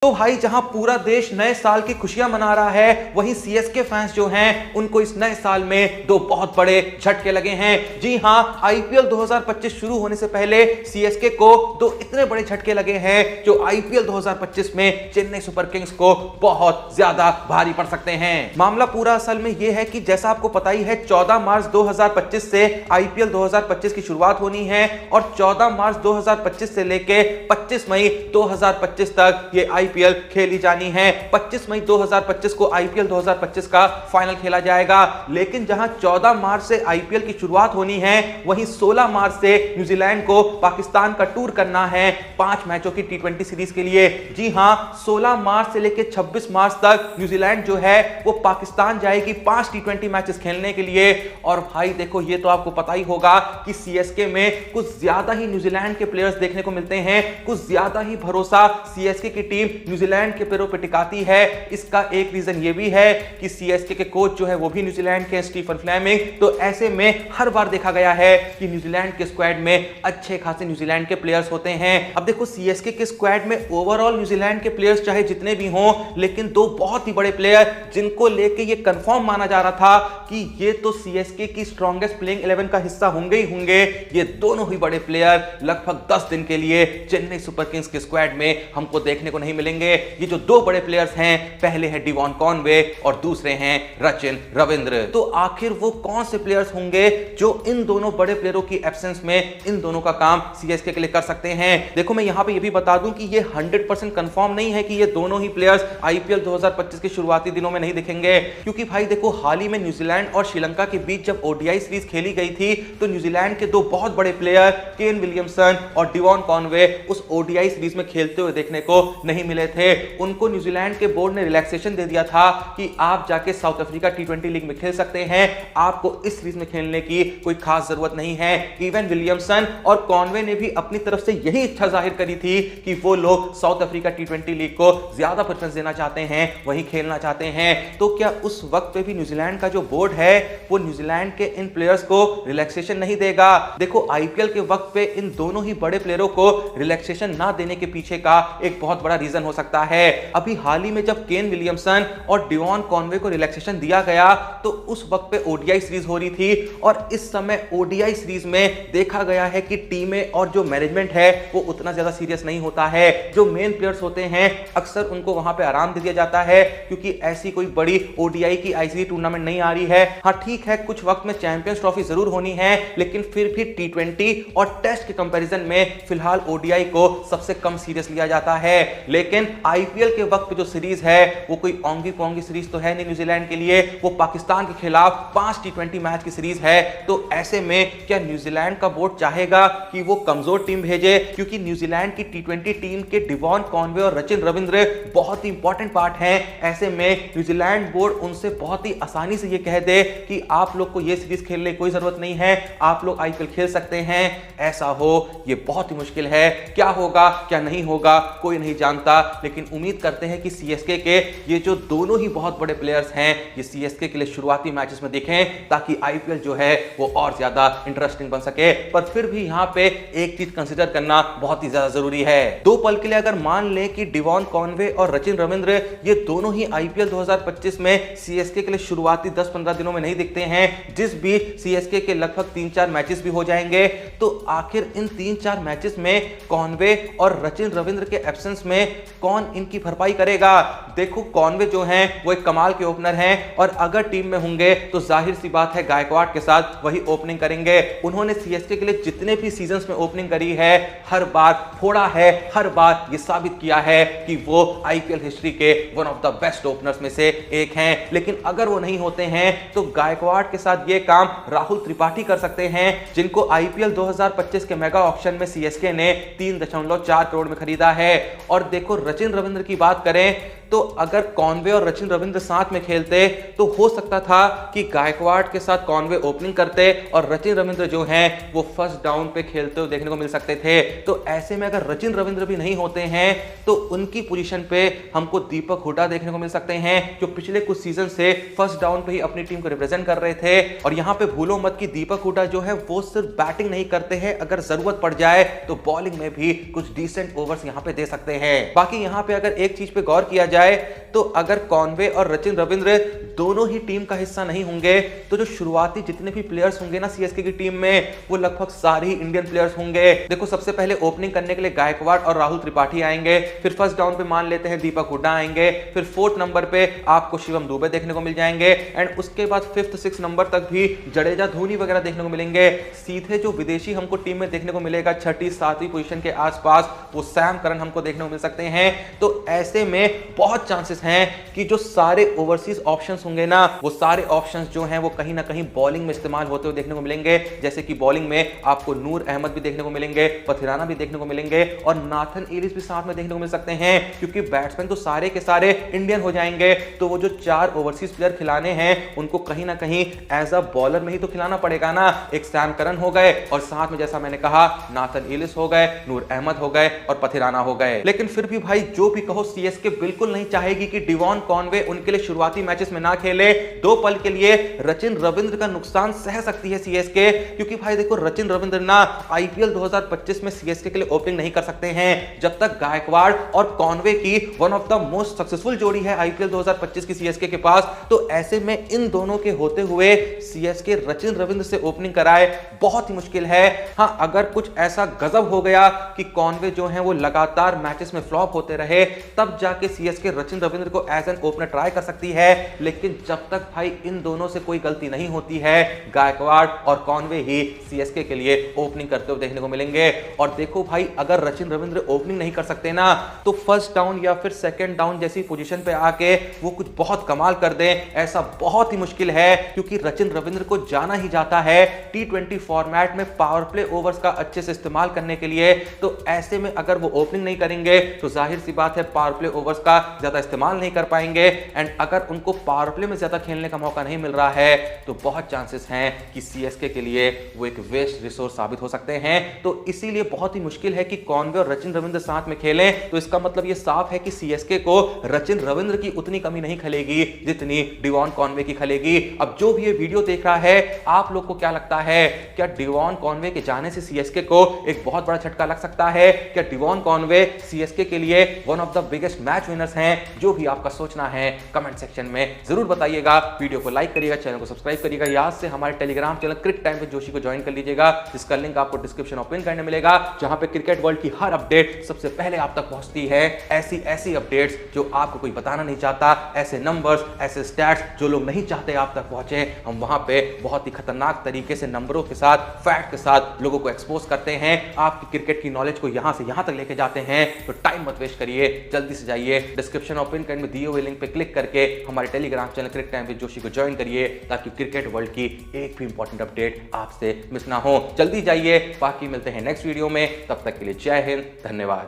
तो भाई जहां पूरा देश नए साल की खुशियां मना रहा है, वहीं सीएसके फैंस जो हैं उनको इस नए साल में दो बहुत बड़े झटके लगे हैं। जी हां, आईपीएल 2025 शुरू होने से पहले सीएसके को दो इतने बड़े झटके लगे हैं जो आईपीएल 2025 में चेन्नई सुपर किंग्स को बहुत ज्यादा भारी पड़ सकते हैं। मामला पूरा असल में यह है कि जैसा आपको पता ही है, 14 मार्च 2025 से आईपीएल 2025 की शुरुआत होनी है और 14 मार्च 2025 से लेके 25 मई 2025 तक ये आईपीएल खेली जानी है। 25 मई 2025 को आईपीएल 2025 का फाइनल खेला जाएगा। लेकिन जहां 14 मार्च से आईपीएल की शुरुआत होनी है, वहीं 16 मार्च से न्यूजीलैंड को पाकिस्तान का टूर करना है 5 मैचों की टी20 सीरीज के लिए। जी हां, 16 मार्च से लेकर 26 मार्च तक न्यूजीलैंड जो है वो पाकिस्तान जाएगी 5 टी20 मैचेस खेलने के लिए। और भाई देखो, ये तो आपको पता ही होगा कि सीएसके में कुछ ज्यादा ही न्यूजीलैंड के प्लेयर्स देखने को मिलते हैं, कुछ ज्यादा ही भरोसा सीएसके की टीम न्यूजीलैंड के पैरों पे टिकाती है। इसका एक रीजन ये भी है कि सीएसके के कोच जो है वो भी न्यूजीलैंड के स्टीफन फ्लेमिंग। तो ऐसे में हर बार देखा गया है कि न्यूजीलैंड के स्क्वाड में अच्छे खासे न्यूजीलैंड के प्लेयर्स होते हैं। अब देखो, सीएसके के स्क्वाड में ओवरऑल न्यूजीलैंड के प्लेयर्स चाहे जितने भी हों, लेकिन दो बहुत ही बड़े प्लेयर जिनको लेके ये कंफर्म माना जा रहा था कि ये तो सीएसके की स्ट्रॉन्गेस्ट प्लेइंग 11 का हिस्सा होंगे ही होंगे, ये दोनों ही बड़े प्लेयर लगभग 10 दिन के लिए चेन्नई सुपर किंग्स के स्क्वाड में हमको देखने को नहीं मिलेंगे। ये जो दो बड़े प्लेयर्स हैं, पहले है डिवॉन कॉनवे और दूसरे हैं रचिन रविंद्र। तो आखिर वो कौन से प्लेयर्स होंगे जो इन दोनों बड़े प्लेयरों की एब्सेंस में इन दोनों का काम सीएसके के लिए कर सकते हैं? देखो, मैं यहां पे ये भी बता दूं कि ये 100% कंफर्म नहीं है कि ये दोनों ही प्लेयर्स आईपीएल 2025 के शुरुआती दिनों में नहीं दिखेंगे, क्योंकि भाई देखो, हाल ही में न्यूजीलैंड और श्रीलंका के बीच जब ओडीआई सीरीज खेली गई थी, तो न्यूजीलैंड के दो बहुत बड़े प्लेयर केन विलियमसन और डिवॉन कॉनवे उस ओडीआई सीरीज में खेलते हुए देखने को नहीं मिले थे। उनको न्यूजीलैंड के बोर्ड ने रिलैक्सेशन दे दिया था कि आप जाके साउथ अफ्रीका टी20 लीग में खेल सकते हैं, आपको इस सीरीज में खेलने की कोई खास जरूरत नहीं है। इवन विलियमसन और कॉनवे ने भी अपनी तरफ से यही इच्छा जाहिर करी थी कि वो लोग साउथ अफ्रीका टी20 लीग को ज्यादा प्रेफरेंस देना चाहते हैं, वहीं खेलना चाहते हैं। तो क्या उस वक्त पे भी न्यूजीलैंड का जो बोर्ड है वो न्यूजीलैंड के इन प्लेयर्स को रिलैक्सेशन नहीं देगा? देखो, आईपीएल के वक्त पे इन दोनों ही बड़े प्लेयरों को रिलैक्सेशन ना देने के पीछे का एक बहुत बड़ा रीजन हो सकता है। अभी हाल ही में जब केन विलियमसन और डिवॉन कॉनवे को रिलैक्सेशन दिया गया, तो उस वक्त पे ओडीआई सीरीज हो रही थी और इस समय ओडीआई सीरीज में देखा गया है कि टीमें और जो मैनेजमेंट है वो उतना ज्यादा सीरियस नहीं होता है। जो मेन प्लेयर्स होते हैं अक्सर उनको वहां पे आराम दे दिया जाता है, क्योंकि ऐसी कोई बड़ी ओडीआई की आईसीसी टूर्नामेंट नहीं आ रही है। हाँ ठीक है, कुछ वक्त में चैंपियंस ट्रॉफी जरूर होनी है, लेकिन फिर भी टी20 और टेस्ट के कंपैरिजन में फिलहाल ओडीआई को सबसे कम सीरियस लिया जाता है। लेकिन आईपीएल के वक्त पे जो सीरीज है वो कोई ओंगी पोंगी सीरीज तो है नहीं न्यूजीलैंड के लिए, वो पाकिस्तान के खिलाफ 5 टी20 मैच की सीरीज है। तो ऐसे में क्या न्यूजीलैंड का बोर्ड चाहेगा कि वो कमजोर टीम भेजे? क्योंकि न्यूजीलैंड की टी20 टीम के डिवॉन कॉनवे और रचिन रविंद्र बहुत ही इंपॉर्टेंट पार्ट हैं। ऐसे में न्यूजीलैंड बोर्ड उनसे बहुत ही आसानी से ये कह दे कि आप लोग को ये सीरीज खेलने की कोई जरूरत नहीं है, आप लोग आईपीएल खेल सकते हैं। ऐसा हो ये बहुत ही मुश्किल है। क्या होगा क्या नहीं होगा कोई नहीं जानता, लेकिन उम्मीद करते हैं कि सीएसके के ये जो दोनों ही बहुत बड़े प्लेयर्स हैं ये सीएसके के लिए शुरुआती मैचेस में दिखें, ताकि आईपीएल जो है वो और ज्यादा इंटरेस्टिंग बन सके। पर फिर भी यहां पे एक चीज कंसीडर करना बहुत ही ज्यादा जरूरी है। दो पल के लिए अगर मान लें कि डिवॉन कॉनवे और रचिन रविंद्र ये दोनों ही आईपीएल 2025 में सीएसके के लिए शुरुआती 10-15 दिनों में नहीं दिखते हैं, जिस भी सीएसके के लगभग 3-4 मैचेस भी हो जाएंगे, तो आखिर इन 3-4 मैचेस में कॉनवे और रचिन रविंद्र के एब्सेंस में कौन इनकी भरपाई करेगा? देखो, कॉनवे जो हैं वो एक कमाल के ओपनर हैं और अगर टीम में होंगे तो जाहिर सी बात है गायकवाड़ के साथ वही ओपनिंग करेंगे। उन्होंने सीएसके के लिए जितने भी सीजन्स में ओपनिंग करी है हर बार फोड़ा है, हर बार ये साबित किया है कि वो आईपीएल हिस्ट्री के one of the best openers में से एक हैं। लेकिन अगर वो नहीं होते हैं तो गायकवाड़ के साथ ये काम राहुल त्रिपाठी कर सकते हैं, जिनको आईपीएल 2025 के मेगा ऑक्शन में सीएसके ने 3.4 करोड़ में खरीदा है। और देखो, रचिन रविंद्र की बात करें तो अगर कॉनवे और रचिन रविंद्र साथ में खेलते तो हो सकता था कि गायकवाड़ के साथ कॉनवे ओपनिंग करते और रचिन रविंद्र जो हैं वो फर्स्ट डाउन पे खेलते हुए देखने को मिल सकते थे। तो ऐसे में अगर रचिन रविंद्र भी नहीं होते हैं तो उनकी पोजीशन पे हमको दीपक हुडा देखने को मिल सकते हैं, जो पिछले कुछ सीजन से फर्स्ट डाउन पे ही अपनी टीम को रिप्रेजेंट कर रहे थे। और यहां पे भूलो मत कि दीपक हुडा जो है वो सिर्फ बैटिंग नहीं करते हैं, अगर जरूरत पड़ जाए तो बॉलिंग में भी कुछ डिसेंट ओवर्स यहां पे दे सकते हैं। बाकी ही यहां पे अगर एक चीज पे गौर किया जाए तो अगर कॉनवे और सचिन रविंद्र दोनों ही टीम का हिस्सा नहीं होंगे तो जो शुरुआती जितने भी प्लेयर्स होंगे ना सीएसके की टीम में वो लगभग सारे ही इंडियन प्लेयर्स होंगे। देखो सबसे पहले ओपनिंग करने के लिए गायकवाड़ और राहुल त्रिपाठी आएंगे, फिर फर्स्ट डाउन पे मान लेते हैं दीपक हुड्डा आएंगे, फिर फोर्थ नंबर पे आपको शिवम दुबे देखने को मिल जाएंगे एंड उसके बाद फिफ्थ सिक्स नंबर तक भी जडेजा धोनी वगैरह देखने को मिलेंगे। सीधे जो विदेशी हमको टीम में देखने को मिलेगा छठी सातवीं पोजीशन के आसपास वो सैम करन हमको देखने को मिल सकते हैं। तो ऐसे में बहुत चांसेस हैं कि जो सारे ओवरसीज ऑप्शंस होंगे ना वो सारे ऑप्शंस जो हैं वो कहीं ना कहीं बॉलिंग में इस्तेमाल होते हुए देखने को मिलेंगे। जैसे कि बॉलिंग में आपको नूर अहमद भी देखने को मिलेंगे, पथिराना भी देखने को मिलेंगे और नाथन एलिस भी साथ में देखने को मिल सकते हैं क्योंकि बैट्समैन तो सारे के सारे इंडियन हो जाएंगे। तो वो जो 4 ओवरसीज प्लेयर खिलाने हैं उनको कहीं ना कहीं एज अ बॉलर में ही तो खिलाना पड़ेगा ना। एक सैम करन हो गए और साथ में जैसा मैंने कहा नाथन एलिस हो गए, नूर अहमद हो गए और पथिराना हो गए। लेकिन फिर भी भाई जो भी कहो सीएसके बिल्कुल नहीं चाहेगी कि डिवॉन कॉनवे उनके लिए शुरुआती मैचेस में ना खेले। दो पल के लिए सचिन रविंद्र का नुकसान सह सकती है सीएसके क्योंकि भाई देखो सचिन रविंद्र ना आईपीएल 2025 में सीएसके के लिए ओपनिंग नहीं कर सकते हैं जब तक गायकवाड़ और कॉनवे की one of the most successful जोड़ी है आईपीएल 2025 की सीएसके के पास। तो ऐसे में इन दोनों के होते हुए सीएसके सचिन रविंद्र से ओपनिंग कराए बहुत ही मुश्किल है। हां अगर कुछ ऐसा गजब हो गया कि कॉनवे जो है वो लगातार मैचेस में फ्लॉप होते रहे तब जाके सीएसके सचिन रविंद्र को एज एन ओपनर ट्राई कर सकती है। लेकिन जब तक भाई इन दोनों से कोई गलती नहीं होती है गायकवाड़ और कॉनवे ही सीएसके के लिए ओपनिंग करते हुए देखने को मिलेंगे। और देखो भाई अगर सचिन रविंद्र ओपनिंग नहीं कर सकते ना तो फर्स्ट डाउन या फिर सेकंड डाउन जैसी पोजीशन पे आके वो कुछ बहुत कमाल कर दें ऐसा बहुत ही मुश्किल है क्योंकि सचिन रविंद्र को जाना ही जाता है टी20 फॉर्मेट में पावर प्ले ओवर्स का अच्छे से इस्तेमाल करने के लिए। तो ऐसे में अगर वो ओपनिंग नहीं करेंगे तो जाहिर सी बात है पावर प्ले ओवर्स का ज्यादा इस्तेमाल नहीं कर पाएंगे एंड अगर उनको पावर प्ले में ज्यादा खेलने का मौका नहीं मिल रहा है तो बहुत चांसेस हैं कि सीएसके के लिए वो एक वेस्ट रिसोर्स साबित हो सकते हैं। तो इसीलिए बहुत ही मुश्किल है कि कॉनवे और सचिन रविंद्र साथ में खेलें। तो इसका मतलब ये साफ है कि सीएसके को सचिन रविंद्र की उतनी कमी नहीं खलेगी जितनी डिवॉन कॉनवे की खलेगी। अब जो भी ये वीडियो देख रहा है आप लोग को क्या लगता है, क्या डिवॉन कॉनवे के जाने से सीएसके को एक बहुत बड़ा झटका लग सकता है? क्या डिवॉन कॉनवे सीएसके के लिए one of the biggest match winners हैं? जो भी आपका सोचना है कमेंट सेक्शन में जरूर बताइएगा। वीडियो को लाइक करिएगा, चैनल को सब्सक्राइब करिएगा, याद से हमारे Telegram channel Cric Time with Joshi को ज्वाइन कर लीजिएगा जिसका लिंक आपको डिस्क्रिप्शन और पिन करने मिलेगा जहां पे क्रिकेट वर्ल्ड की हर अपडेट सबसे पहले आप तक पहुंचती है। ऐसी अपडेट्स जो आपको कोई बताना नहीं चाहता, ऐसे नंबर्स, ऐसे स्टैट्स जो लोग नहीं चाहते आप तक पहुंचे, हम वहां पे बहुत ही खतरनाक तरीके से नंबरों के साथ, फैक्ट के साथ लोगों को एक्सपोज करते हैं। आपकी क्रिकेट की नॉलेज को यहां से यहां तक लेके जाते हैं। तो टाइम मत वेस्ट करिए, जल्दी से जाइए डिस्क्रिप्शन और पिन में दिए हुए लिंक पे क्लिक करके हमारे Telegram channel Cric Time with Joshi को ज्वाइन करिए ताकि क्रिकेट वर्ल्ड की एक भी इंपॉर्टेंट अपडेट आपसे मिस ना हो। जल्दी जाइए, बाकी मिलते हैं नेक्स्ट वीडियो में, तब तक के लिए जय हिंद, धन्यवाद।